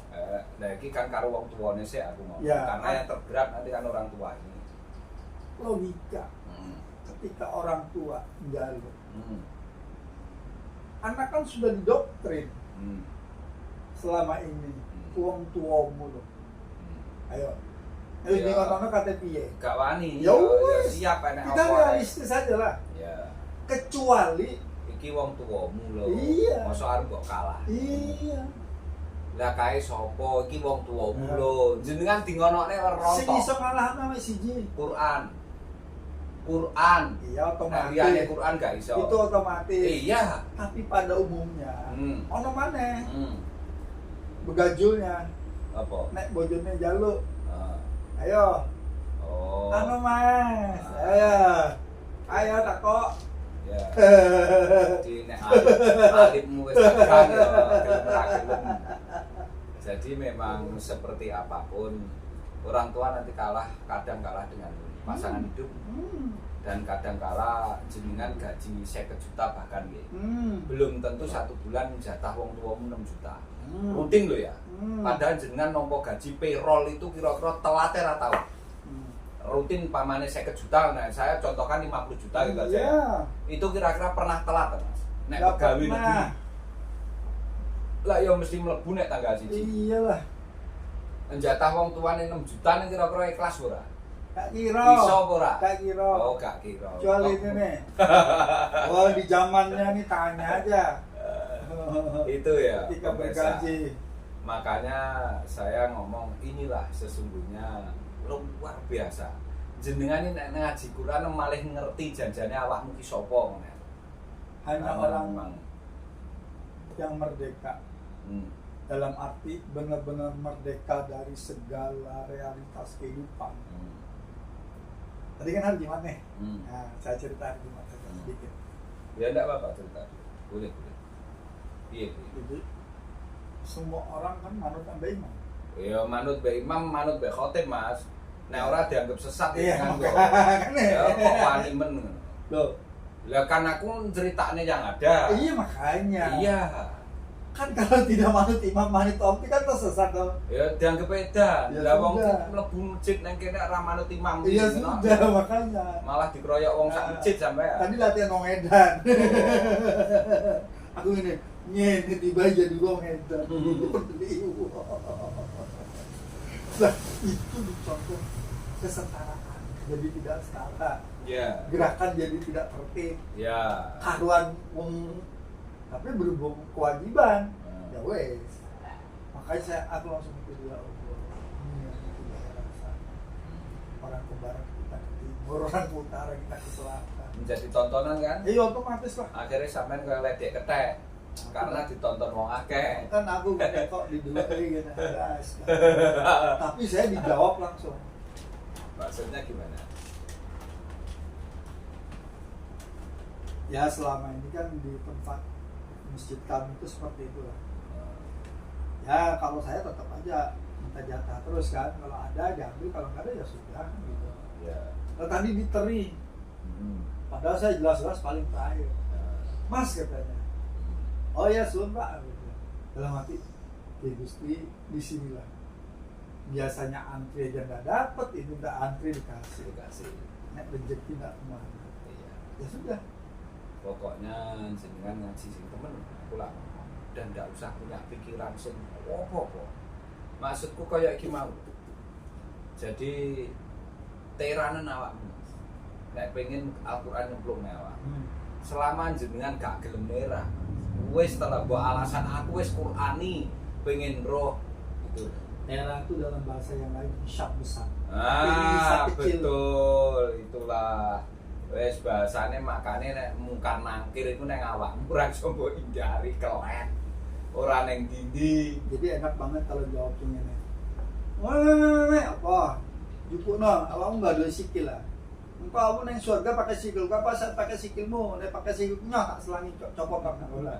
S2: Nah iki kan karo wong tuane sik aku ngomong.
S1: Ya,
S2: Karena yang terberat nanti kan orang tua ini.
S1: Logika ketika orang tua jalur. Anak kan sudah didoktrin selama ini. Uang tuamu loh. Ayo
S2: Ya.
S1: ini orang kata piye?
S2: Gak wani.
S1: Ya wis.
S2: Siap enek
S1: Kita
S2: apa.
S1: realistis aja lah.
S2: Ya.
S1: Kecuali
S2: Iki wong tuamu lho.
S1: Iya.
S2: Masa arep mbok kalah.
S1: iya.
S2: Lah kae sapa? Iki wong tuamu
S1: Nah.
S2: lho. Jenengan dingonokne
S1: Sing
S2: werontok.
S1: iso ngalahno wis siji.
S2: Quran.
S1: Iya otomatis.
S2: Liyane Quran gak iso.
S1: Itu otomatis.
S2: Iya.
S1: Tapi pada umumnya ono maneh begajulnya
S2: Apa?
S1: nek bojone jaluk.
S2: Ah.
S1: Ayo.
S2: Oh.
S1: Anu Mas. Ayo takok.
S2: Ya. Jadi nek alimmu wis tekan ya gelem. Jadi memang seperti apapun orang tua nanti kadang kalah dengan pasangan hidup dan kadang kalah jenengan gaji 50 juta bahkan nggih. Belum tentu satu bulan jatah wong tuamu 6 juta. Rutin loh ya. Padahal jenengan nompo gaji payroll itu kira-kira telatnya ra tau. Rutin pamane 50 juta, nah saya contohkan 50 juta gitu aja.
S1: Iya.
S2: Itu kira-kira pernah telat Mas. Nek
S1: Nggak
S2: pegawai
S1: pernah.
S2: negeri. Lah ya mesti mlebu nek tanggal 1.
S1: Iyalah.
S2: Jatah wong tuane 6 juta ning kira-kira ikhlas ora?
S1: Gak kira.
S2: Iso apa ora?
S1: Gak kira.
S2: Oh, gak kira.
S1: Kecuali ini nih. Oh di zamannya nih tanya aja.
S2: Itu ya.
S1: Ketika
S2: pemirsa.
S1: bergaji.
S2: Makanya saya ngomong inilah sesungguhnya luar biasa. Jenengan ini nek ngaji Quran malah ngerti janjane awakmu ki sapa ngono.
S1: Hanya
S2: Karena
S1: orang
S2: memang
S1: yang merdeka. Dalam arti benar-benar merdeka dari segala realitas kehidupan. Tadi kan hari Jumat nih. Nah, saya cerita hari Jumat saja sedikit.
S2: Ya enggak apa-apa cerita. Boleh. Iya.
S1: Jadi semua orang kan manut Mbak Imam.
S2: Ya manut Mbak Imam, manut Mbak Khotib Mas. Nek ora dianggap sesat
S1: Iya,
S2: kan kok.
S1: makanya.
S2: Ya kok wani men.
S1: Loh,
S2: Lah kan aku ceritanya yang ada.
S1: iya makanya.
S2: Iya.
S1: Kan kalau tidak manut Imam manut Omti kan tersesat dong.
S2: Ya dianggap beda.
S1: Ya
S2: Lah wong
S1: sudah.
S2: mlebu masjid nang kene ora manut imam.
S1: Iya
S2: gitu,
S1: sudah makanya.
S2: Malah dikeroyok wong sak masjid sampai.
S1: Tadi latihan wong edan. Aku ini ngene tiba jadi wong edan. Nah, itu dicontoh kesetaraan jadi tidak setara.
S2: Ya.
S1: Gerakan jadi tidak tertib.
S2: Ya.
S1: Karuan tapi berhubung kewajiban. Ya wes. Makanya aku langsung mikir ya Allah. Ini yang tidak saya rasa. Orang ke barat kita ke timur, orang ke utara kita ke selatan.
S2: Menjadi tontonan kan?
S1: Iya otomatis lah.
S2: Akhirnya sampean ke ledek ketek. Karena ditonton wong akeh.
S1: Kan aku kok di dua gitu guys. Tapi saya dijawab langsung.
S2: Maksudnya gimana?
S1: Ya selama ini kan di tempat masjid kami itu seperti itulah. Ya kalau saya tetap aja minta jatah terus kan, kalau ada diambil, kalau nggak ada ya sudah gitu.
S2: Ya.
S1: Nah, tadi diteri, padahal saya jelas-jelas paling terakhir. Mas katanya, oh ya sun pak, gitu. Dalam hati, ya Gusti disinilah. Biasanya antri aja nggak dapet, ini nggak antri dikasih. Nek rezeki nggak kemana.
S2: Iya.
S1: Ya sudah.
S2: Pokoknya jenengan ngaji sing temen pulang dan nggak usah punya pikiran sing apa-apa. Maksudku kayak iki mau. Jadi teranen awakmu. Nek pengen Al-Qur'an nyemplung awak. Selama jenengan gak gelem merah, wis telah buat alasan aku wis Qur'ani pengen roh gitu.
S1: Era itu dalam bahasa yang lain hisab besar.
S2: Betul, itulah. Wes bahasane makane nek mungkar nangkir iku neng awakmu ora iso mbok hindari kelet. Ora neng dindi.
S1: Jadi enak banget kalau jawab ngene. Wah, apa? Jupukno, awakmu enggak ada sikil lah. Engkau kamu neng surga pakai sikil, kau pas pakai sikilmu, nek pakai sikilnya tak selangi copot tak bola.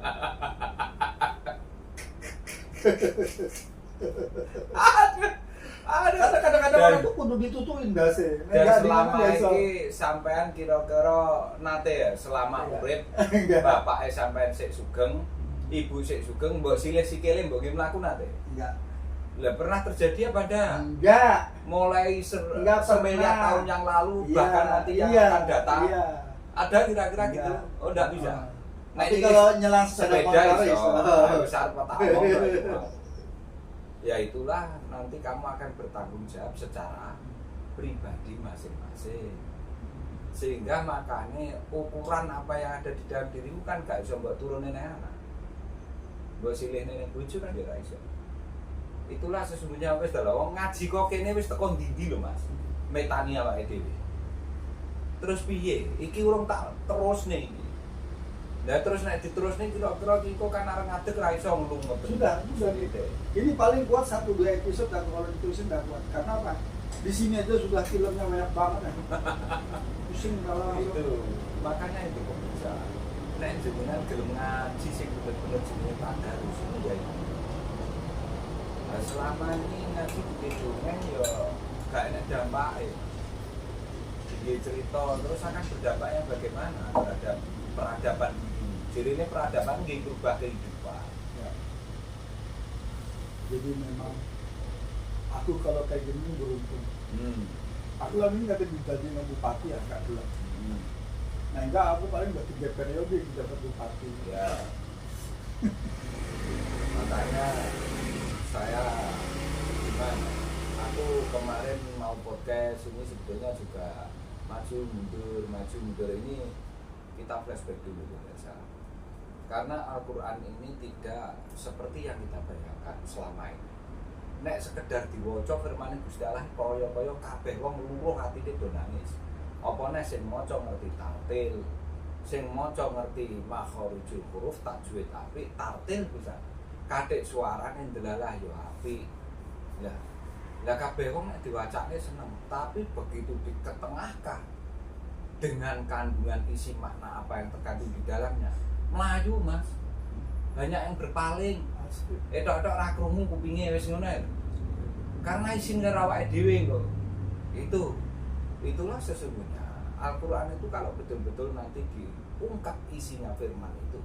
S1: Ada kadang-kadang orang tuh kudu ditutuin dase.
S2: Dan selama ini sampean kira-kira nate ya selama urip bapake sampean sik sugeng, ibu sik sugeng, mbok silih sikile mbok nggih mlaku nate?
S1: Enggak.
S2: Lah pernah terjadi apa enggak?
S1: Enggak.
S2: Mulai semiliar tahun yang lalu
S1: iya,
S2: bahkan nanti yang akan datang. Iya. Ada kira-kira gitu? Oh enggak bisa.
S1: Nah, tapi kalau nyelang
S2: sepeda iso. Besar petahong. Ya itulah nanti kamu akan bertanggung jawab secara pribadi masing-masing. Sehingga makanya ukuran apa yang ada di dalam dirimu kan gak bisa mbok turunin anak. Mbok silih nene bojo kan ya gak iso. Itulah sesungguhnya wis dalah wong ngaji kok kene wis teko ndi lho Mas. Metani awake dhewe. Terus piye? Iki urung tak terusne iki. Nah terus nek diterusne kira-kira iki kok kan arep ngadeg ra iso nglunget.
S1: Sudah gitu. Ini paling kuat 1-2 episode dan kalau diterusin enggak kuat. Karena apa? Di sini aja sudah filmnya banyak banget ya. Pusing kalau
S2: itu. Makanya itu kok bisa. Nek jenengan gelem ngaji sing bener-bener jenenge tadarus ya. Nah, selama ini ngaji dongeng ya gak enak dampaknya. Dia cerita terus akan berdampaknya bagaimana terhadap peradaban ini. Jadi ini peradaban nggih berubah kehidupan.
S1: Ya. Jadi memang aku kalau kayak gini beruntung. Aku lagi nggak jadi dengan bupati ya nggak gelap. Nah enggak, aku paling udah 3 periode dapat bupati.
S2: Ya. Makanya saya gimana? Aku kemarin mau podcast ini sebetulnya juga maju mundur ini kita flashback dulu pemirsa. Karena Al-Qur'an ini tidak seperti yang kita bayangkan selama ini. Nek sekedar diwaca firman Gusti Allah kaya-kaya kabeh wong luruh atine do nangis. Apa nek sing maca ngerti tartil, sing maca ngerti makharijul huruf tajwid apik, tartil bisa. Kathik suarane ndelalah yo apik. Lah kabeh wong nek diwacane seneng, tapi begitu diketengahkan dengan kandungan isi makna apa yang terkandung di dalamnya, melayu Mas. Banyak yang berpaling. Etok-etok ra krungu kupinge wis ngono ya. Karena isin karo awake dhewe kok. Itulah sesungguhnya Al-Qur'an itu kalau betul-betul nanti diungkap isinya firman itu.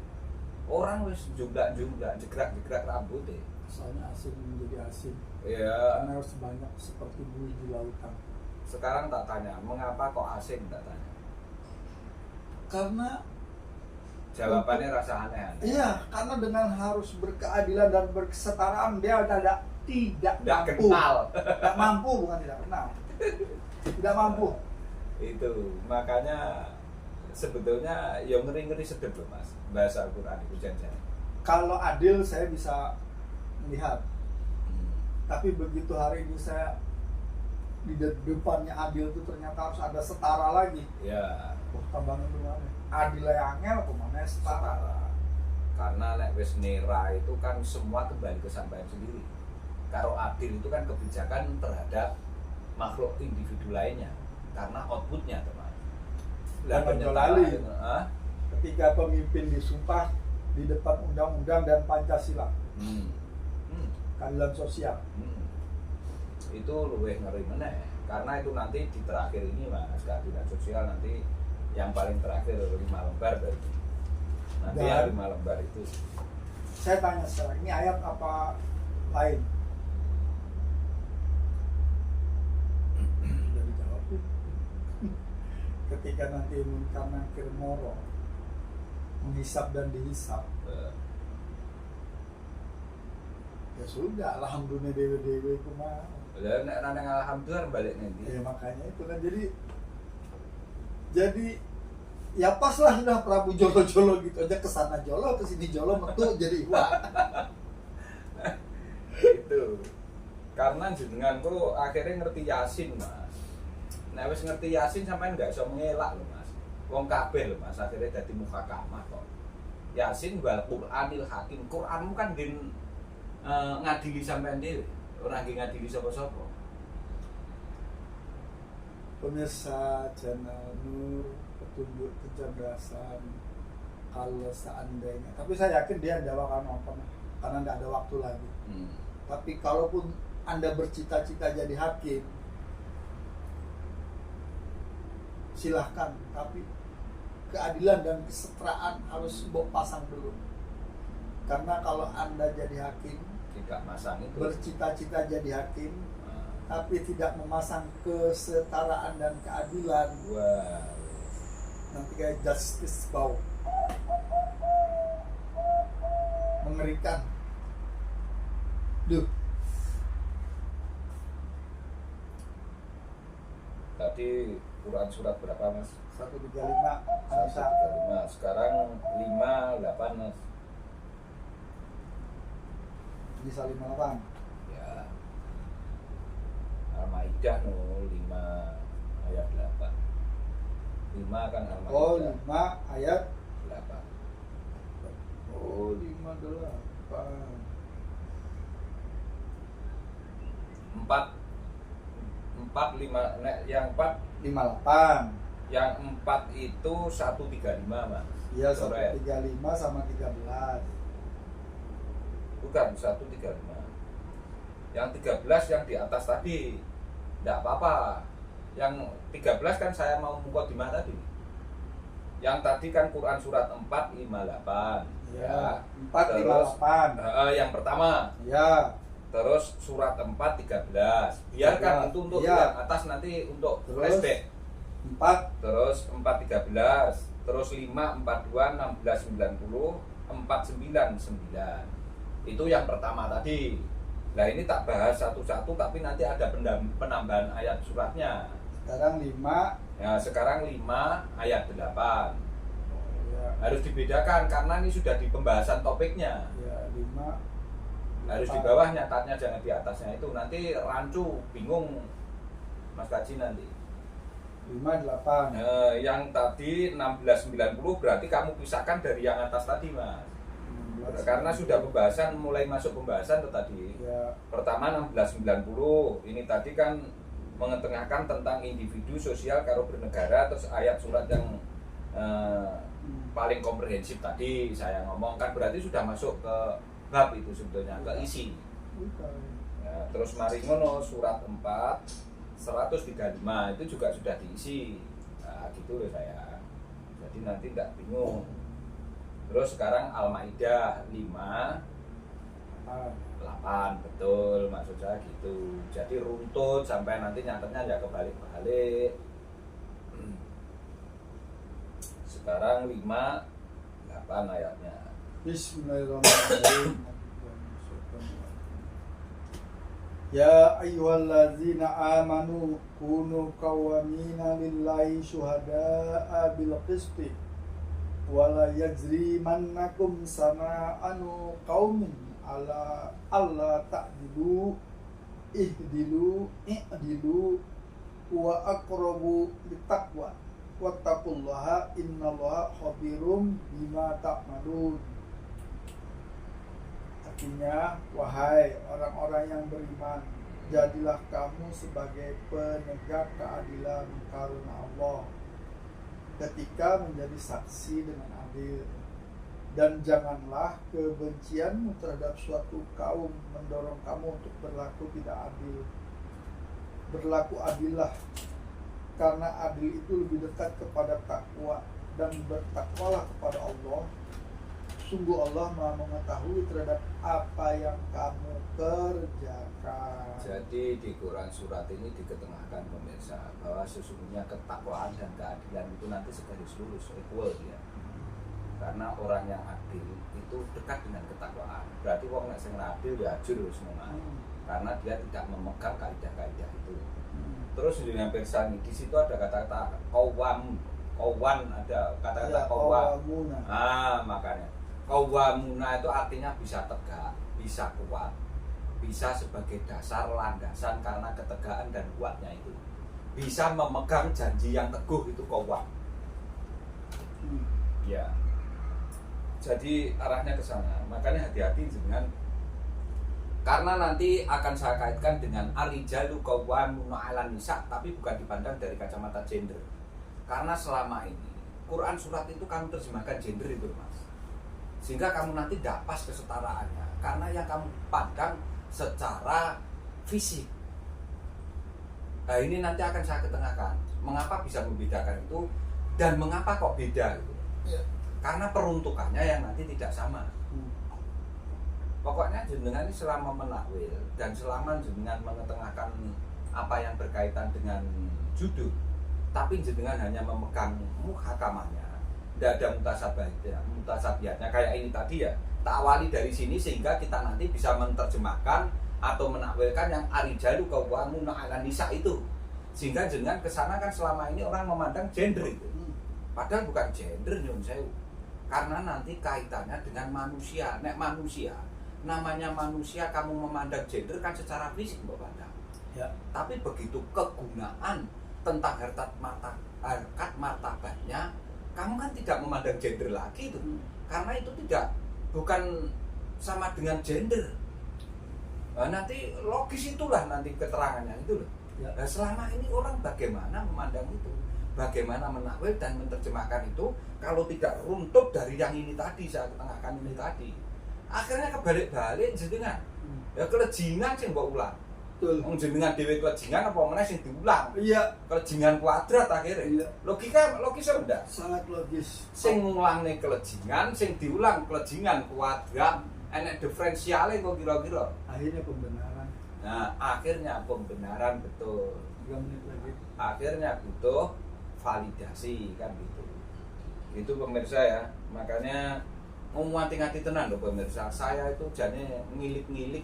S2: Orang wis jumlah-jumlah jegrak-jegrak rambutnya.
S1: Soalnya asing menjadi asing.
S2: Iya.
S1: Karena harus banyak seperti buih di lautan.
S2: Sekarang tak tanya, mengapa kok asing tak tanya?
S1: Karena
S2: jawabannya rasa aneh.
S1: Iya, karena dengan harus berkeadilan dan berkesetaraan dia tidak mampu. Tidak mampu, bukan tidak kenal. Tidak mampu.
S2: Itu makanya sebetulnya ya ngeri-ngeri sedep loh Mas. Bahasa Al-Qur'an itu jangan.
S1: Kalau adil saya bisa melihat. Tapi begitu hari ini saya di depannya adil itu ternyata harus ada setara lagi.
S2: Ya.
S1: Tambangan gimana? Adil yang angel kemana setara.
S2: Karena nek wis nera itu kan semua kembali ke sampean sendiri. Kalau adil itu kan kebijakan terhadap makhluk individu lainnya karena outputnya teman.
S1: Dan menjolali ketika pemimpin disumpah di depan undang-undang dan Pancasila. Keadilan sosial.
S2: itu luwih ngeri meneh, karena itu nanti di terakhir ini Mas, keadilan sosial nanti yang paling terakhir 5 lembar berarti. Nanti yang 5 lembar itu.
S1: Saya tanya sekarang, ini ayat apa lain? Sudah dijawab tuh. Ketika nanti Munkar Nakir moro menghisap dan dihisap, ya sudah, alhamdulillah dewe-dewe kumaha.
S2: Lah nek nang alhamdulillah balik nanti.
S1: Ya makanya itu kan jadi ya pas lah sudah Prabu jolo-jolo gitu aja, kesana jolo kesini jolo metu jadi iwak.
S2: Itu karena jenenganku akhirnya ngerti Yasin Mas. Nek wis ngerti Yasin sampean nggak iso mengelak lho Mas. Wong kabeh lho Mas akhirnya dadi muhakamah kok. Yasin wal Qur'anil Hakim. Qur'anmu kan din ngadili sampean dhewe, ora nggih ngadili sapa-sapa.
S1: Pemirsa channel Nur, petunjuk kecerdasan, kalau seandainya, tapi saya yakin dia tidak akan nonton karena tidak ada waktu lagi. Tapi kalaupun Anda bercita-cita jadi hakim, silahkan, tapi keadilan dan kesetaraan harus pasang dulu. Karena kalau Anda jadi hakim,
S2: tidak masang itu,
S1: bercita-cita jadi hakim, tapi tidak memasang kesetaraan dan keadilan,
S2: wah,
S1: nanti kayak justice bau, mengerikan. Duh,
S2: tadi Quran surat berapa Mas?
S1: 135 Anissa.
S2: 135. Sekarang 58 Mas.
S1: Bisa 58.
S2: Ya. Al-Maidah no 5 ayat 8. 5 kan Al-Maidah.
S1: Oh, 5 ayat
S2: 8.
S1: Oh, 58.
S2: 4 5 nek yang 4
S1: 58.
S2: yang 4 itu 135 Mas.
S1: Iya,
S2: Coret.
S1: 135 sama 13.
S2: Bukan 135. Yang 13 yang di atas tadi. Enggak apa-apa. Yang 13 kan saya mau mukadimah tadi. Yang tadi kan Quran surat 458.
S1: Ya,
S2: Terus
S1: 458.
S2: yang pertama.
S1: Ya.
S2: Terus surat 413. Biarkan itu untuk
S1: ya.
S2: yang atas nanti untuk flashback.
S1: 4
S2: Terus 413. Terus 5 42 16 90 499. Itu yang pertama tadi. Nah ini tak bahas satu-satu tapi nanti ada penambahan ayat suratnya.
S1: sekarang 5.
S2: Ya, sekarang 5 ayat 8.
S1: Ya,
S2: Harus dibedakan karena ini sudah di pembahasan topiknya.
S1: ya 5.
S2: Harus di bawahnya, katanya jangan di atasnya itu. Nanti rancu, bingung Mas Kaji nanti.
S1: 5 8.
S2: Yang tadi 1690 berarti kamu pisahkan dari yang atas tadi Mas.
S1: 16.
S2: Karena sudah pembahasan, mulai masuk pembahasan tuh tadi.
S1: Ya,
S2: Pertama 1690, ini tadi kan mengetengahkan tentang individu sosial karo bernegara. Terus ayat surat yang paling komprehensif tadi saya ngomong kan berarti sudah masuk ke bab itu sebetulnya, ke isi.
S1: bukan.
S2: Ya, terus mari ngono surat 4 135 itu juga sudah diisi. Nah, gitu loh saya. Jadi nanti enggak bingung. Terus sekarang Al-Maidah 5 8, betul maksud saya gitu. Jadi runtut sampai nanti nyatetnya ya kebalik-balik. Sekarang 5 8 ayatnya.
S1: Bismillahirrahmanirrahim. Ya ayyuhallazina amanu kunu qawwamina lillahi syuhada'a bil qisti wala yajrimannakum sana'anu qaumin ala alla ta'dilu i'dilu wa aqrabu littaqwa wattaqullaha innallaha khabirum bima ta'malun. Artinya, wahai orang-orang yang beriman, jadilah kamu sebagai penegak keadilan karena Allah ketika menjadi saksi dengan adil. Dan janganlah kebencianmu terhadap suatu kaum mendorong kamu untuk berlaku tidak adil. berlaku adillah, karena adil itu lebih dekat kepada takwa, dan bertakwalah kepada Allah. Sungguh Allah Maha mengetahui terhadap apa yang kamu kerjakan.
S2: Jadi di Quran surat ini diketengahkan pemirsa bahwa sesungguhnya ketakwaan dan keadilan itu nanti segaris lurus, equal ya. Karena orang yang adil itu dekat dengan ketakwaan. Berarti wong nek sing adil ya ajur wis ngono. Karena dia tidak memegang kaidah-kaidah itu. Terus dengan persa di situ ada kata-kata kawan, ada kata-kata
S1: Ya,
S2: kawan.
S1: qawamuna.
S2: Makanya qawwamuna itu artinya bisa tegak, bisa kuat, bisa sebagai dasar landasan karena ketegaan dan kuatnya itu. Bisa memegang janji yang teguh itu qawwam. Ya. Jadi arahnya ke sana. Makanya hati-hati dengan, karena nanti akan saya kaitkan dengan ar-rijalu qawwamuna 'alan nisa, tapi bukan dipandang dari kacamata gender. Karena selama ini Quran surat itu kamu terjemahkan gender itu, Mas. Sehingga kamu nanti tidak pas kesetaraannya, karena yang kamu pandang secara fisik. Nah, ini nanti akan saya ketengahkan. Mengapa bisa membedakan itu dan mengapa kok beda gitu.
S1: Ya.
S2: Karena peruntukannya yang nanti tidak sama. Pokoknya jenengan ini selama menakwil dan selama jenengan mengetengahkan apa yang berkaitan dengan judul, tapi jenengan hanya memegang muhakamahnya, tidak ada mutasabihatnya kayak ini tadi ya. Tak awali dari sini sehingga kita nanti bisa menerjemahkan atau menakwilkan yang ar-rijalu qawwamuna 'alan nisa itu. Sehingga jenengan kesana kan selama ini orang memandang gender itu. Padahal bukan gender nyun sewu. Karena nanti kaitannya dengan manusia. Nek manusia, namanya manusia, kamu memandang gender kan secara fisik Mbak Pandang.
S1: Ya.
S2: Tapi begitu kegunaan tentang harkat martabatnya, kamu kan tidak memandang gender lagi itu. Karena itu bukan sama dengan gender. Nah, nanti logis itulah nanti keterangannya itu loh.
S1: Ya.
S2: Nah, selama ini orang bagaimana memandang itu? Bagaimana menakwil dan menerjemahkan itu kalau tidak runtuh dari yang ini tadi, saya ketengahkan ini tadi. Akhirnya kebalik-balik jenengan. Ya kelejingan sing mbok ulang.
S1: Betul.
S2: Wong jenengan dhewe kelejingan apa meneh sing diulang.
S1: Iya.
S2: Kelejingan kuadrat akhirnya.
S1: Iya.
S2: Logis rendah.
S1: Sangat logis.
S2: Sing ngulangne kelejingan, sing diulang kelejingan kuadrat, enek diferensialnya kok kira-kira.
S1: Akhirnya pembenaran.
S2: Nah, akhirnya pembenaran betul.
S1: 3 menit lagi.
S2: Akhirnya butuh validasi kan gitu. Itu pemirsa ya. Makanya ngomong-hati tenan loh pemirsa. Saya itu jane ngilik-ngilik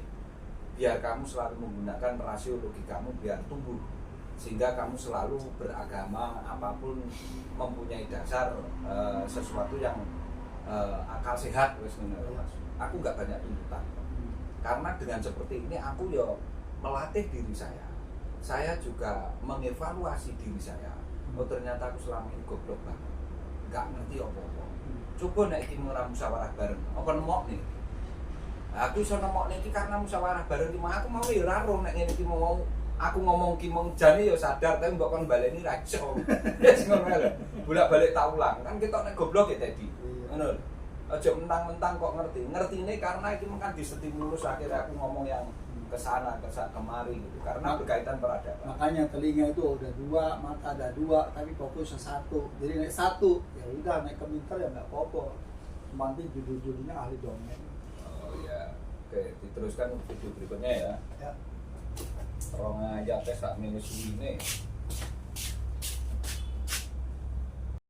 S2: biar kamu selalu menggunakan rasio logikamu biar tumbuh. Sehingga kamu selalu beragama apapun mempunyai dasar sesuatu yang akal sehat wis ngono lho, Mas. Aku enggak banyak tuntutan. Karena dengan seperti ini aku ya melatih diri saya. Saya juga mengevaluasi diri saya. Oh ternyata aku selama ini goblok banget, nggak ngerti apa-apa. Coba nek iki ora musyawarah bareng, apa nemok nih? Aku iso nemok nih karena musyawarah bareng iki, aku mau ya ora roh nek ngene iki mau aku ngomong ki mong jane ya sadar tapi mbok kon baleni ra iso. Wis ngono lho. Bolak-balik tak ulang. Kan ketok nek goblok ya tadi. Ngono lho. Aja mentang-mentang kok ngerti. Ngertine karena iki kan distimulus akhirnya aku ngomong yang kesana kemari gitu karena berkaitan peradaban.
S1: Makanya telinga itu udah 2, mata ada 2, tapi fokusnya 1. Jadi naik 1, ya udah naik ke minter ya nggak apa-apa. Nanti judul-judulnya ahli dongeng.
S2: Oh iya. Oke, diteruskan video berikutnya ya.
S1: Ya.
S2: Rong ayat tes tak minus ini.